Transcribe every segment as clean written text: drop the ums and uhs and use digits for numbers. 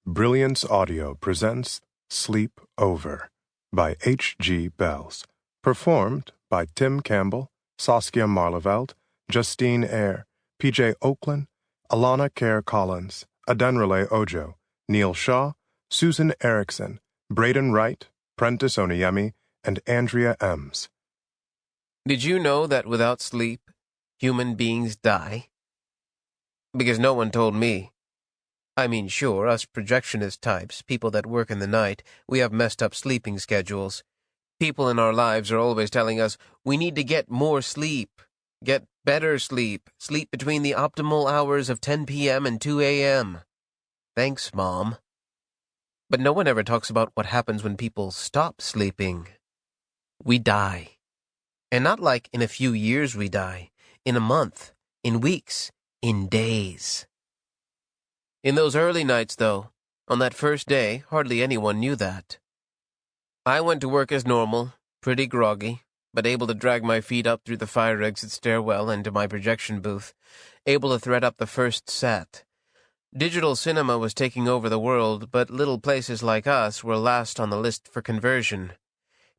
Brilliance Audio presents Sleep Over by H.G. Bells, performed by Tim Campbell, Saskia Marleveld, Justine Eyre, P.J. Oakland, Alana Kerr Collins, Adenrele Ojo, Neil Shaw, Susan Erickson, Braden Wright, Prentice Oniemi, and Andrea Ems. Did you know that without sleep, human beings die? Because no one told me. I mean, sure, us projectionist types, people that work in the night, we have messed up sleeping schedules. People in our lives are always telling us, we need to get more sleep, get better sleep, sleep between the optimal hours of 10 p.m. and 2 a.m. Thanks, Mom. But no one ever talks about what happens when people stop sleeping. We die. And not like in a few years we die, in a month, in weeks, in days. In those early nights, though, on that first day, hardly anyone knew that. I went to work as normal, pretty groggy, but able to drag my feet up through the fire exit stairwell into my projection booth, able to thread up the first set. Digital cinema was taking over the world, but little places like us were last on the list for conversion.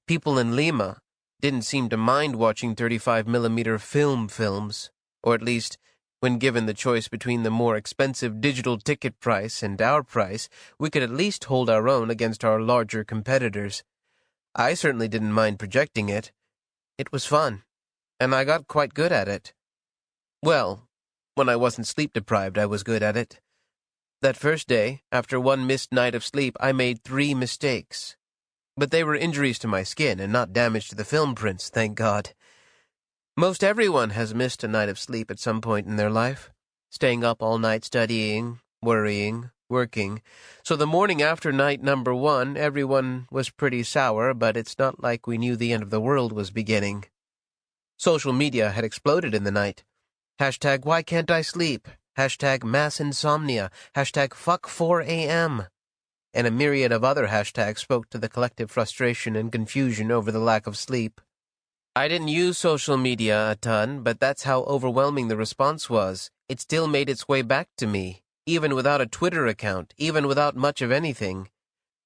People in Lima didn't seem to mind watching 35mm films, or at least, when given the choice between the more expensive digital ticket price and our price, we could at least hold our own against our larger competitors. I certainly didn't mind projecting it. It was fun, and I got quite good at it. Well, when I wasn't sleep-deprived, I was good at it. That first day, after one missed night of sleep, I made 3 mistakes. But they were injuries to my skin and not damage to the film prints, thank God. Most everyone has missed a night of sleep at some point in their life, staying up all night studying, worrying, working. So the morning after night number 1, everyone was pretty sour, but it's not like we knew the end of the world was beginning. Social media had exploded in the night. Hashtag why can't I sleep? Hashtag mass insomnia. Hashtag fuck 4 a.m. And a myriad of other hashtags spoke to the collective frustration and confusion over the lack of sleep. I didn't use social media a ton, but that's how overwhelming the response was. It still made its way back to me, even without a Twitter account, even without much of anything.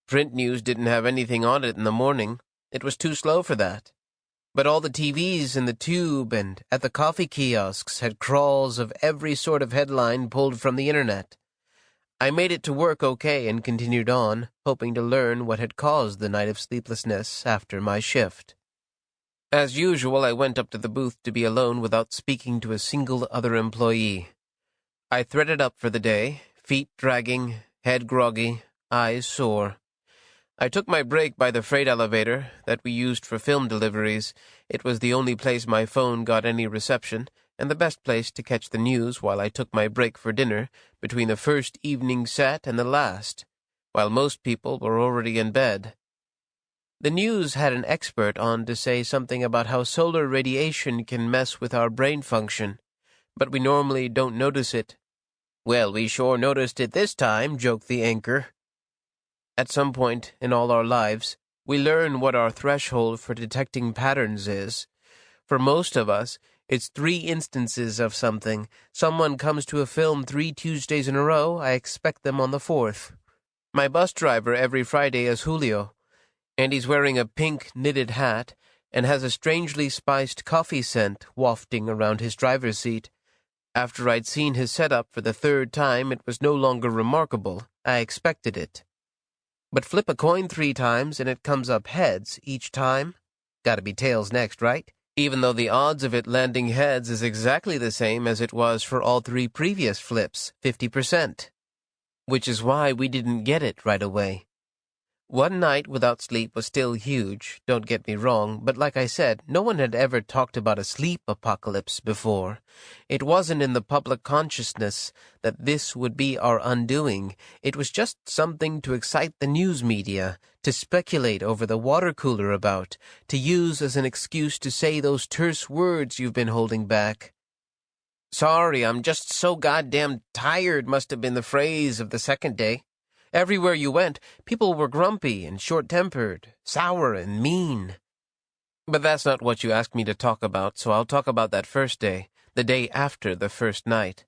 Print news didn't have anything on it in the morning. It was too slow for that. But all the TVs in the tube and at the coffee kiosks had crawls of every sort of headline pulled from the internet. I made it to work okay and continued on, hoping to learn what had caused the night of sleeplessness after my shift. As usual, I went up to the booth to be alone without speaking to a single other employee. I threaded up for the day, feet dragging, head groggy, eyes sore. I took my break by the freight elevator that we used for film deliveries. It was the only place my phone got any reception, and the best place to catch the news while I took my break for dinner between the first evening set and the last, while most people were already in bed. The news had an expert on to say something about how solar radiation can mess with our brain function, but we normally don't notice it. Well, we sure noticed it this time, joked the anchor. At some point in all our lives, we learn what our threshold for detecting patterns is. For most of us, it's 3 instances of something. Someone comes to a film 3 Tuesdays in a row, I expect them on the 4th. My bus driver every Friday is Julio, and he's wearing a pink knitted hat and has a strangely spiced coffee scent wafting around his driver's seat. After I'd seen his setup for the 3rd time, it was no longer remarkable. I expected it. But flip a coin 3 times and it comes up heads each time. Gotta be tails next, right? Even though the odds of it landing heads is exactly the same as it was for all 3 previous flips, 50%. Which is why we didn't get it right away. One night without sleep was still huge, don't get me wrong, but like I said, no one had ever talked about a sleep apocalypse before. It wasn't in the public consciousness that this would be our undoing. It was just something to excite the news media, to speculate over the water cooler about, to use as an excuse to say those terse words you've been holding back. Sorry, I'm just so goddamn tired must have been the phrase of the second day. Everywhere you went, people were grumpy and short-tempered, sour and mean. But that's not what you asked me to talk about, so I'll talk about that first day, the day after the first night.